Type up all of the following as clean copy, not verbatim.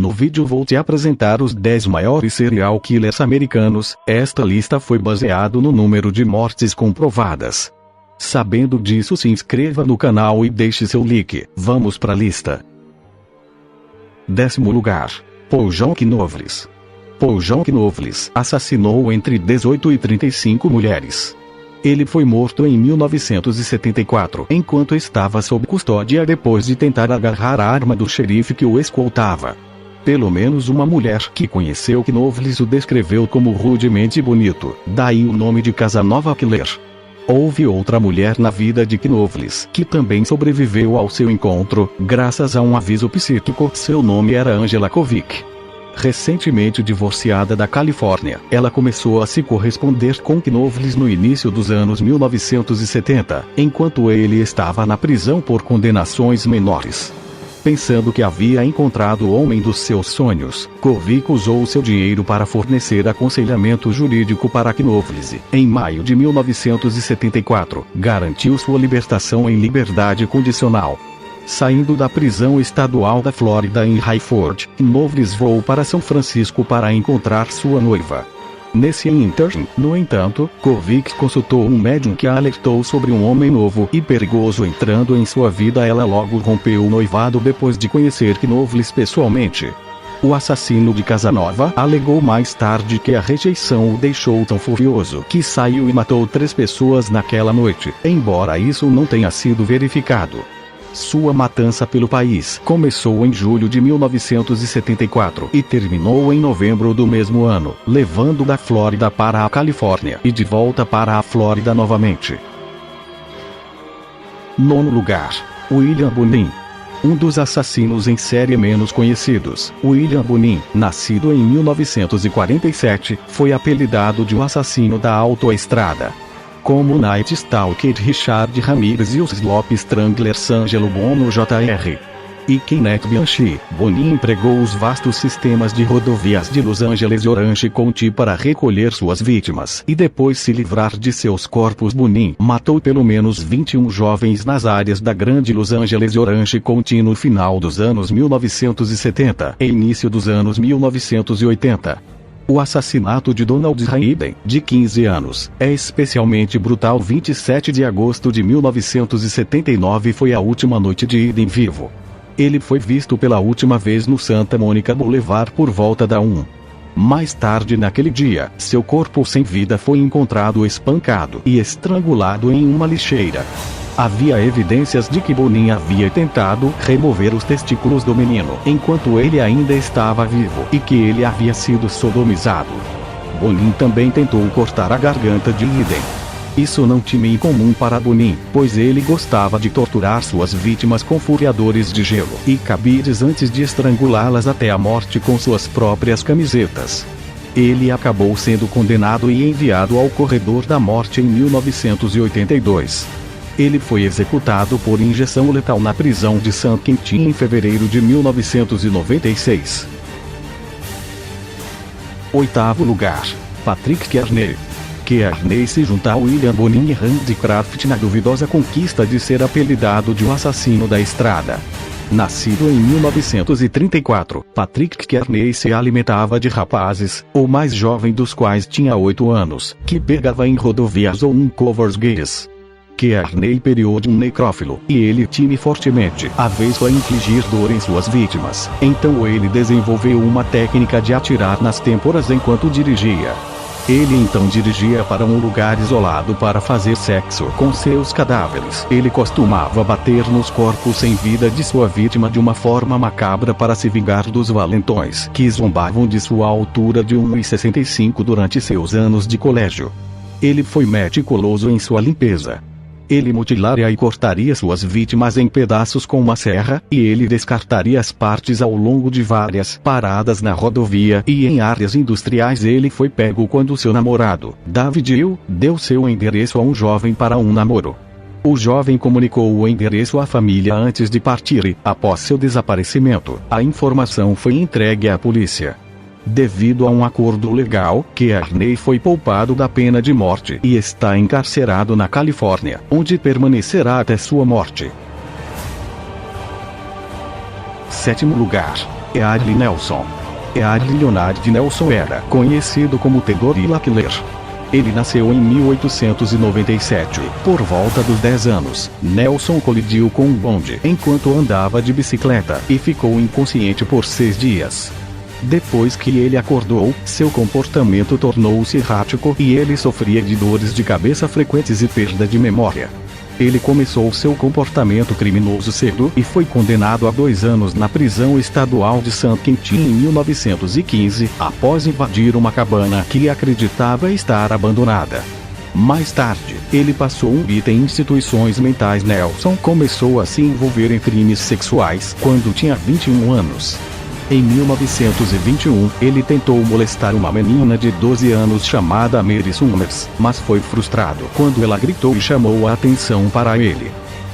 No vídeo vou te apresentar os 10 maiores serial killers americanos. Esta lista foi baseada no número de mortes comprovadas. Sabendo disso, se inscreva no canal e deixe seu like. Vamos para a lista. 10º lugar. Paul John Knowles. Paul John Knowles assassinou entre 18 e 35 mulheres. Ele foi morto em 1974 enquanto estava sob custódia depois de tentar agarrar a arma do xerife que o escoltava. Pelo menos uma mulher que conheceu Knowles o descreveu como rudemente bonito, daí o nome de Casanova Killer. Houve outra mulher na vida de Knowles que também sobreviveu ao seu encontro, graças a um aviso psíquico. Seu nome era Angela Kovic. Recentemente divorciada da Califórnia, ela começou a se corresponder com Knowles no início dos anos 1970, enquanto ele estava na prisão por condenações menores. Pensando que havia encontrado o homem dos seus sonhos, Kovic usou seu dinheiro para fornecer aconselhamento jurídico para Knowles. Em maio de 1974, garantiu sua libertação em liberdade condicional. Saindo da prisão estadual da Flórida em Rayford, Knowles voou para São Francisco para encontrar sua noiva. Nesse ínterim, no entanto, Kovic consultou um médium que a alertou sobre um homem novo e perigoso entrando em sua vida. Ela logo rompeu o noivado depois de conhecer Knowles pessoalmente. O assassino de Casanova alegou mais tarde que a rejeição o deixou tão furioso que saiu e matou 3 pessoas naquela noite, embora isso não tenha sido verificado. Sua matança pelo país começou em julho de 1974 e terminou em novembro do mesmo ano, levando da Flórida para a Califórnia e de volta para a Flórida novamente. 9º lugar. William Bonin. Um dos assassinos em série menos conhecidos, William Bonin, nascido em 1947, foi apelidado de um assassino da autoestrada. Como Night Stalker Richard Ramirez e o Slope Strangler Sangelo Bono Jr. e Kenneth Bianchi, Bonin empregou os vastos sistemas de rodovias de Los Angeles e Orange County para recolher suas vítimas e depois se livrar de seus corpos. Bonin matou pelo menos 21 jovens nas áreas da Grande Los Angeles e Orange County no final dos anos 1970 e início dos anos 1980. O assassinato de Donald Hayden, de 15 anos, é especialmente brutal. 27 de agosto de 1979 foi a última noite de Hayden vivo. Ele foi visto pela última vez no Santa Monica Boulevard por volta da 1. Mais tarde naquele dia, seu corpo sem vida foi encontrado espancado e estrangulado em uma lixeira. Havia evidências de que Bonin havia tentado remover os testículos do menino enquanto ele ainda estava vivo e que ele havia sido sodomizado. Bonin também tentou cortar a garganta de Hayden. Isso não tinha em comum para Bonin, pois ele gostava de torturar suas vítimas com furiadores de gelo e cabides antes de estrangulá-las até a morte com suas próprias camisetas. Ele acabou sendo condenado e enviado ao corredor da morte em 1982. Ele foi executado por injeção letal na prisão de San Quentin em fevereiro de 1996. 8º lugar. Patrick Kearney. Kearney se junta a William Bonin e Randy Kraft na duvidosa conquista de ser apelidado de um assassino da estrada. Nascido em 1934, Patrick Kearney se alimentava de rapazes, o mais jovem dos quais tinha 8 anos, que pegava em rodovias ou uncovers gays. Kearney periou de um necrófilo, e ele time fortemente, avesso a infligir dor em suas vítimas. Então ele desenvolveu uma técnica de atirar nas têmporas enquanto dirigia. Ele então dirigia para um lugar isolado para fazer sexo com seus cadáveres. Ele costumava bater nos corpos sem vida de sua vítima de uma forma macabra para se vingar dos valentões que zombavam de sua altura de 1,65 durante seus anos de colégio. Ele foi meticuloso em sua limpeza. Ele mutilaria e cortaria suas vítimas em pedaços com uma serra, e ele descartaria as partes ao longo de várias paradas na rodovia e em áreas industriais. Ele foi pego quando seu namorado, David Hill, deu seu endereço a um jovem para um namoro. O jovem comunicou o endereço à família antes de partir e, após seu desaparecimento, a informação foi entregue à polícia. Devido a um acordo legal, Kearney foi poupado da pena de morte e está encarcerado na Califórnia, onde permanecerá até sua morte. 7º lugar. Earl Nelson. Earl Leonard Nelson era conhecido como The Gorilla Killer. Ele nasceu em 1897. Por volta dos 10 anos, Nelson colidiu com um bonde enquanto andava de bicicleta e ficou inconsciente por 6 dias. Depois que ele acordou, seu comportamento tornou-se errático e ele sofria de dores de cabeça frequentes e perda de memória. Ele começou seu comportamento criminoso cedo e foi condenado a 2 anos na prisão estadual de San Quentin em 1915, após invadir uma cabana que acreditava estar abandonada. Mais tarde, ele passou um vida em instituições mentais. Nelson começou a se envolver em crimes sexuais quando tinha 21 anos. Em 1921, ele tentou molestar uma menina de 12 anos chamada Mary Summers, mas foi frustrado quando ela gritou e chamou a atenção para ele.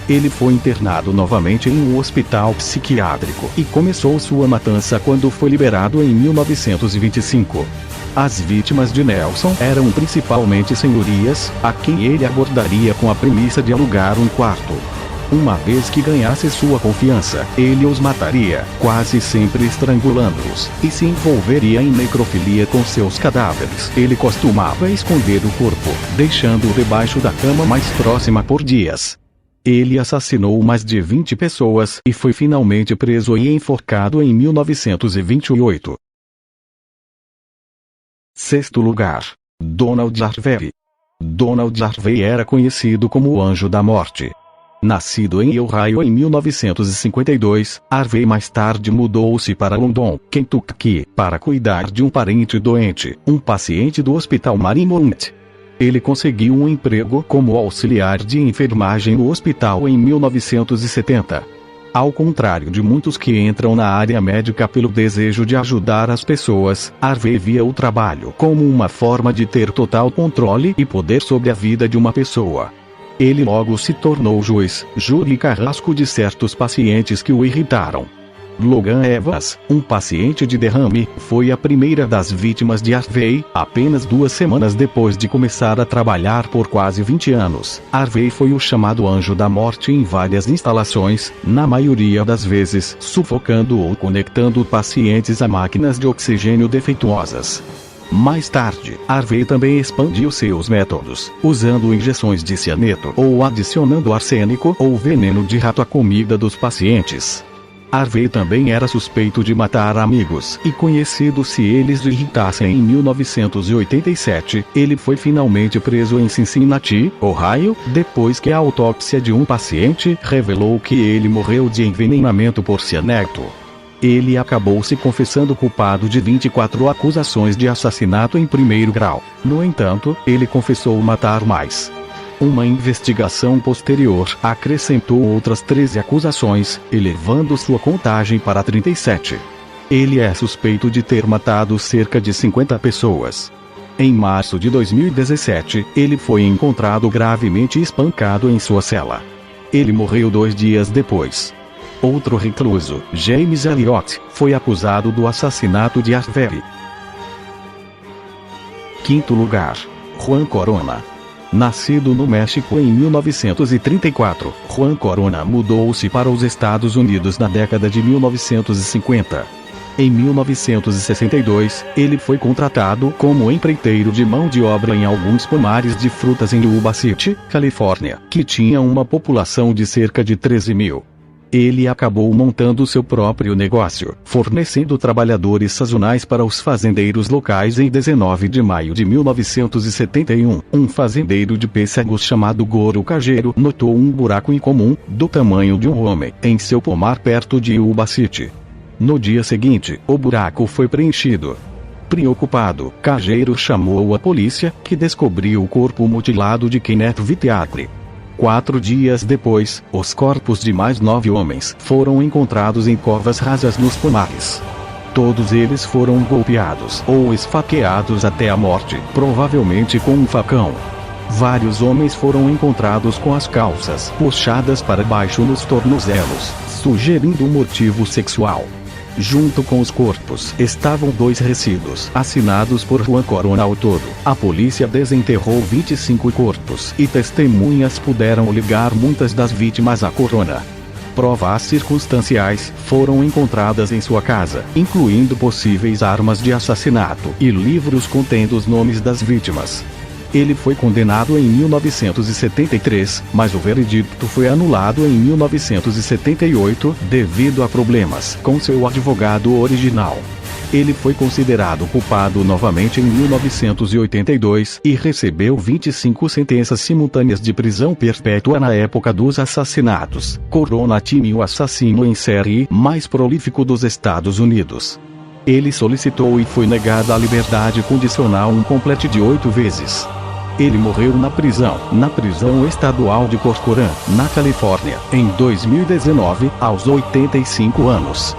Ele foi internado novamente em um hospital psiquiátrico e começou sua matança quando foi liberado em 1925. As vítimas de Nelson eram principalmente senhorias, a quem ele abordaria com a premissa de alugar um quarto. Uma vez que ganhasse sua confiança, ele os mataria, quase sempre estrangulando-os, e se envolveria em necrofilia com seus cadáveres. Ele costumava esconder o corpo, deixando-o debaixo da cama mais próxima por dias. Ele assassinou mais de 20 pessoas e foi finalmente preso e enforcado em 1928. Sexto lugar. Donald Harvey. Donald Harvey era conhecido como o Anjo da Morte. Nascido em Ohio em 1952, Harvey mais tarde mudou-se para London, Kentucky, para cuidar de um parente doente, um paciente do Hospital Marymount. Ele conseguiu um emprego como auxiliar de enfermagem no hospital em 1970. Ao contrário de muitos que entram na área médica pelo desejo de ajudar as pessoas, Harvey via o trabalho como uma forma de ter total controle e poder sobre a vida de uma pessoa. Ele logo se tornou juiz, júri e carrasco de certos pacientes que o irritaram. Logan Evans, um paciente de derrame, foi a primeira das vítimas de Harvey, apenas 2 semanas depois de começar a trabalhar por quase 20 anos. Harvey foi o chamado Anjo da Morte em várias instalações, na maioria das vezes sufocando ou conectando pacientes a máquinas de oxigênio defeituosas. Mais tarde, Harvey também expandiu seus métodos, usando injeções de cianeto ou adicionando arsênico ou veneno de rato à comida dos pacientes. Harvey também era suspeito de matar amigos e conhecido se eles o irritassem. Em 1987, ele foi finalmente preso em Cincinnati, Ohio, depois que a autópsia de um paciente revelou que ele morreu de envenenamento por cianeto. Ele acabou se confessando culpado de 24 acusações de assassinato em 1º grau. No entanto, ele confessou matar mais. Uma investigação posterior acrescentou outras 13 acusações, elevando sua contagem para 37. Ele é suspeito de ter matado cerca de 50 pessoas. Em março de 2017, ele foi encontrado gravemente espancado em sua cela. Ele morreu 2 dias depois. Outro recluso, James Elliott, foi acusado do assassinato de Harvey. Quinto lugar. Juan Corona. Nascido no México em 1934, Juan Corona mudou-se para os Estados Unidos na década de 1950. Em 1962, ele foi contratado como empreiteiro de mão de obra em alguns pomares de frutas em Yuba City, Califórnia, que tinha uma população de cerca de 13 mil. Ele acabou montando seu próprio negócio, fornecendo trabalhadores sazonais para os fazendeiros locais. Em 19 de maio de 1971, um fazendeiro de pêssegos chamado Goro Cageiro notou um buraco incomum, do tamanho de um homem, em seu pomar perto de Yuba City. No dia seguinte, o buraco foi preenchido. Preocupado, Cageiro chamou a polícia, que descobriu o corpo mutilado de Kenneth Vitiacri. 4 dias depois, os corpos de mais 9 homens foram encontrados em covas rasas nos pomares. Todos eles foram golpeados ou esfaqueados até a morte, provavelmente com um facão. Vários homens foram encontrados com as calças puxadas para baixo nos tornozelos, sugerindo um motivo sexual. Junto com os corpos estavam 2 recibos assinados por Juan Corona. Ao todo, a polícia desenterrou 25 corpos e testemunhas puderam ligar muitas das vítimas a Corona. provas circunstanciais foram encontradas em sua casa, incluindo possíveis armas de assassinato e livros contendo os nomes das vítimas. Ele foi condenado em 1973, mas o veredicto foi anulado em 1978 devido a problemas com seu advogado original. Ele foi considerado culpado novamente em 1982 e recebeu 25 sentenças simultâneas de prisão perpétua na época dos assassinatos. Corona Time, o assassino em série mais prolífico dos Estados Unidos. Ele solicitou e foi negada a liberdade condicional um completo de 8 vezes. Ele morreu na prisão estadual de Corcoran, na Califórnia, em 2019, aos 85 anos.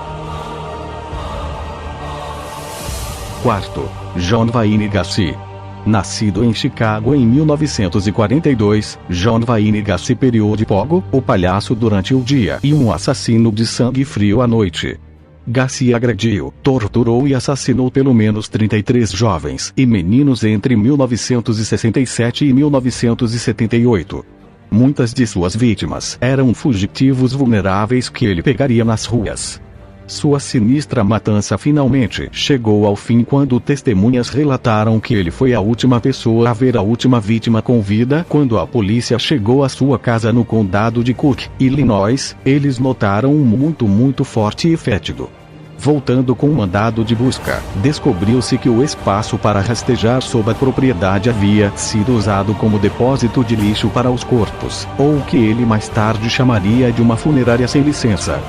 Quarto, John Wayne Gacy. Nascido em Chicago em 1942, John Wayne Gacy periou de Pogo, o palhaço durante o dia e um assassino de sangue frio à noite. Gacy agrediu, torturou e assassinou pelo menos 33 jovens e meninos entre 1967 e 1978. Muitas de suas vítimas eram fugitivos vulneráveis que ele pegaria nas ruas. Sua sinistra matança finalmente chegou ao fim quando testemunhas relataram que ele foi a última pessoa a ver a última vítima com vida. Quando a polícia chegou à sua casa no condado de Cook, Illinois, eles notaram um muito forte e fétido. Voltando com um mandado de busca, descobriu-se que o espaço para rastejar sob a propriedade havia sido usado como depósito de lixo para os corpos, ou o que ele mais tarde chamaria de uma funerária sem licença.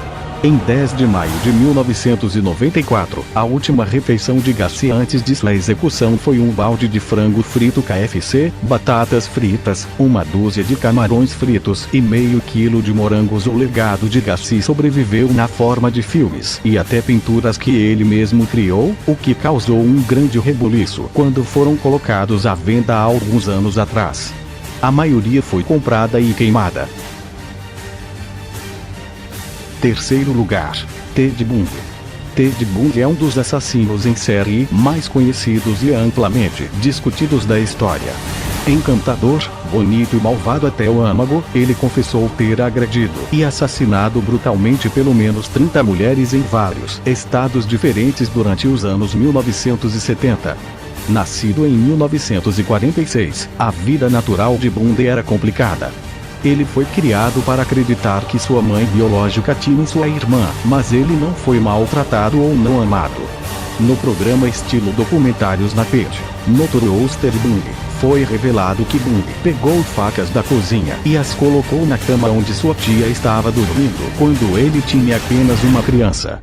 Em 10 de maio de 1994, a última refeição de Gacy antes de sua execução foi um balde de frango frito KFC, batatas fritas, uma dúzia de camarões fritos e meio quilo de morangos. O legado de Gacy sobreviveu na forma de filmes e até pinturas que ele mesmo criou, o que causou um grande rebuliço quando foram colocados à venda há alguns anos atrás. A maioria foi comprada e queimada. Terceiro lugar, Ted Bundy. Ted Bundy é um dos assassinos em série mais conhecidos e amplamente discutidos da história. Encantador, bonito e malvado até o âmago, ele confessou ter agredido e assassinado brutalmente pelo menos 30 mulheres em vários estados diferentes durante os anos 1970. Nascido em 1946, a vida natural de Bundy era complicada. Ele foi criado para acreditar que sua mãe biológica tinha sua irmã, mas ele não foi maltratado ou não amado. No programa estilo documentários na Page, Notorious Ted Bundy, foi revelado que Bundy pegou facas da cozinha e as colocou na cama onde sua tia estava dormindo quando ele tinha apenas uma criança.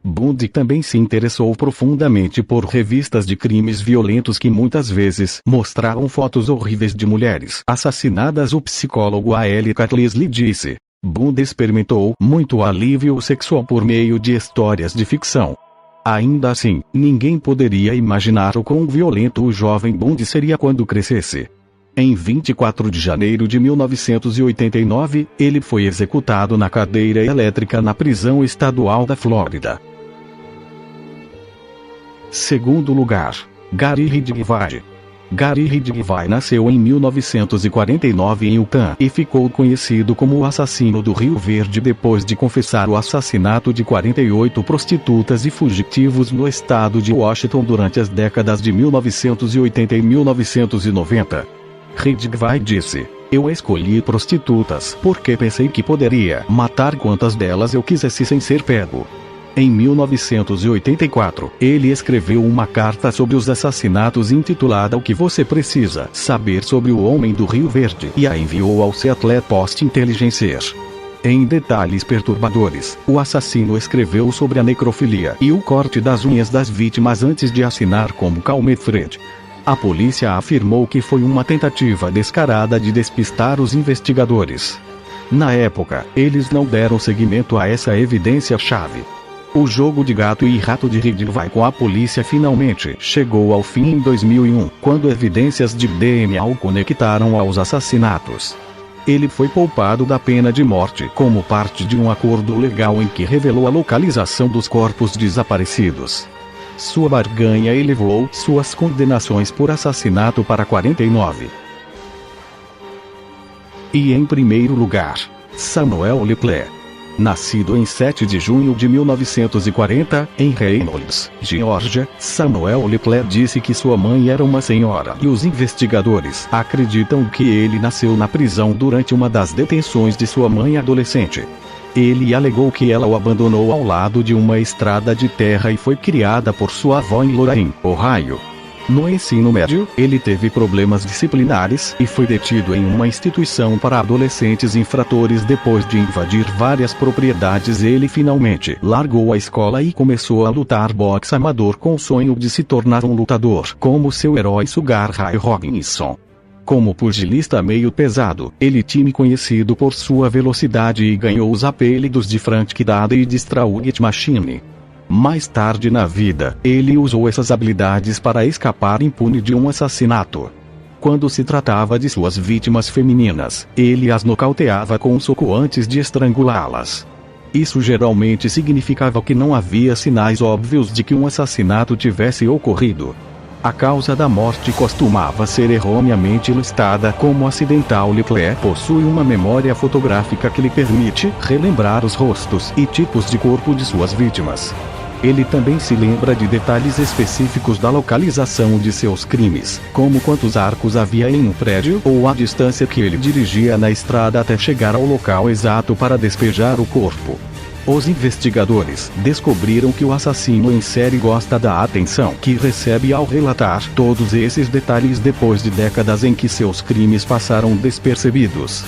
Bundy também se interessou profundamente por revistas de crimes violentos que muitas vezes mostravam fotos horríveis de mulheres assassinadas. O psicólogo A.L. Catley disse: Bundy experimentou muito alívio sexual por meio de histórias de ficção. Ainda assim, ninguém poderia imaginar o quão violento o jovem Bundy seria quando crescesse. Em 24 de janeiro de 1989, ele foi executado na cadeira elétrica na prisão estadual da Flórida. Segundo lugar, Gary Ridgway. Gary Ridgway nasceu em 1949 em Utah e ficou conhecido como o assassino do Rio Verde depois de confessar o assassinato de 48 prostitutas e fugitivos no estado de Washington durante as décadas de 1980 e 1990. Ridgway disse: Eu escolhi prostitutas porque pensei que poderia matar quantas delas eu quisesse sem ser pego. Em 1984, ele escreveu uma carta sobre os assassinatos intitulada O que você precisa saber sobre o Homem do Rio Verde e a enviou ao Seattle Post-Intelligencer. Em detalhes perturbadores, o assassino escreveu sobre a necrofilia e o corte das unhas das vítimas antes de assinar como Calme Fred. A polícia afirmou que foi uma tentativa descarada de despistar os investigadores. Na época, eles não deram seguimento a essa evidência-chave. O jogo de gato e rato de Ridgway com a polícia finalmente chegou ao fim em 2001, quando evidências de DNA o conectaram aos assassinatos. Ele foi poupado da pena de morte como parte de um acordo legal em que revelou a localização dos corpos desaparecidos. Sua barganha elevou suas condenações por assassinato para 49. E em primeiro lugar, Samuel Leclerc. Nascido em 7 de junho de 1940, em Reynolds, Geórgia, Samuel Leclerc disse que sua mãe era uma senhora e os investigadores acreditam que ele nasceu na prisão durante uma das detenções de sua mãe adolescente. Ele alegou que ela o abandonou ao lado de uma estrada de terra e foi criada por sua avó em Lorain, Ohio. No ensino médio, ele teve problemas disciplinares e foi detido em uma instituição para adolescentes infratores depois de invadir várias propriedades. Ele finalmente largou a escola e começou a lutar boxe amador com o sonho de se tornar um lutador, como seu herói Sugar Ray Robinson. Como pugilista meio pesado, ele tinha conhecido por sua velocidade e ganhou os apelidos de Frantic Daddy e de Straught Machine. Mais tarde na vida, ele usou essas habilidades para escapar impune de um assassinato. Quando se tratava de suas vítimas femininas, ele as nocauteava com um soco antes de estrangulá-las. Isso geralmente significava que não havia sinais óbvios de que um assassinato tivesse ocorrido. A causa da morte costumava ser erroneamente listada como acidental. Leclerc possui uma memória fotográfica que lhe permite relembrar os rostos e tipos de corpo de suas vítimas. Ele também se lembra de detalhes específicos da localização de seus crimes, como quantos arcos havia em um prédio ou a distância que ele dirigia na estrada até chegar ao local exato para despejar o corpo. Os investigadores descobriram que o assassino em série gosta da atenção que recebe ao relatar todos esses detalhes depois de décadas em que seus crimes passaram despercebidos.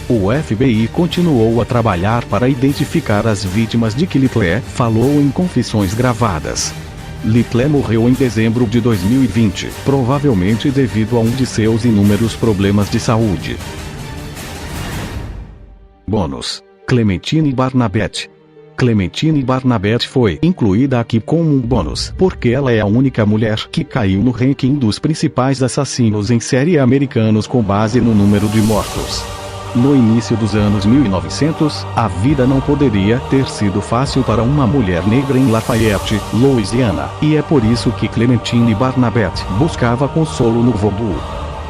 O FBI continuou a trabalhar para identificar as vítimas de que Leclerc falou em confissões gravadas. Leclerc morreu em dezembro de 2020, provavelmente devido a um de seus inúmeros problemas de saúde. Bônus: Clementine Barnabette. Clementine Barnabette foi incluída aqui como um bônus porque ela é a única mulher que caiu no ranking dos principais assassinos em série americanos com base no número de mortos. No início dos anos 1900, a vida não poderia ter sido fácil para uma mulher negra em Lafayette, Louisiana, e é por isso que Clementine Barnabette buscava consolo no voodoo.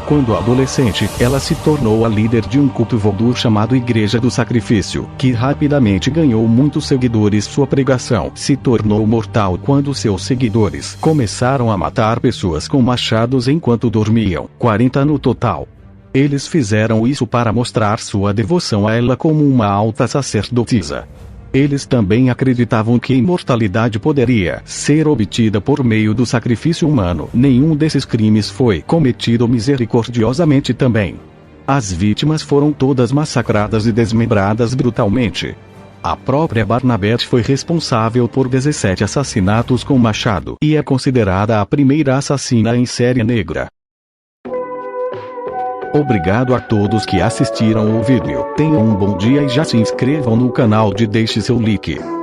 Quando adolescente, ela se tornou a líder de um culto voodoo chamado Igreja do Sacrifício, que rapidamente ganhou muitos seguidores. Sua pregação se tornou mortal quando seus seguidores começaram a matar pessoas com machados enquanto dormiam, 40 no total. Eles fizeram isso para mostrar sua devoção a ela como uma alta sacerdotisa. Eles também acreditavam que a imortalidade poderia ser obtida por meio do sacrifício humano. Nenhum desses crimes foi cometido misericordiosamente também. As vítimas foram todas massacradas e desmembradas brutalmente. A própria Barnabette foi responsável por 17 assassinatos com machado e é considerada a primeira assassina em série negra. Obrigado a todos que assistiram o vídeo. Tenham um bom dia e já se inscrevam no canal e deixe seu like.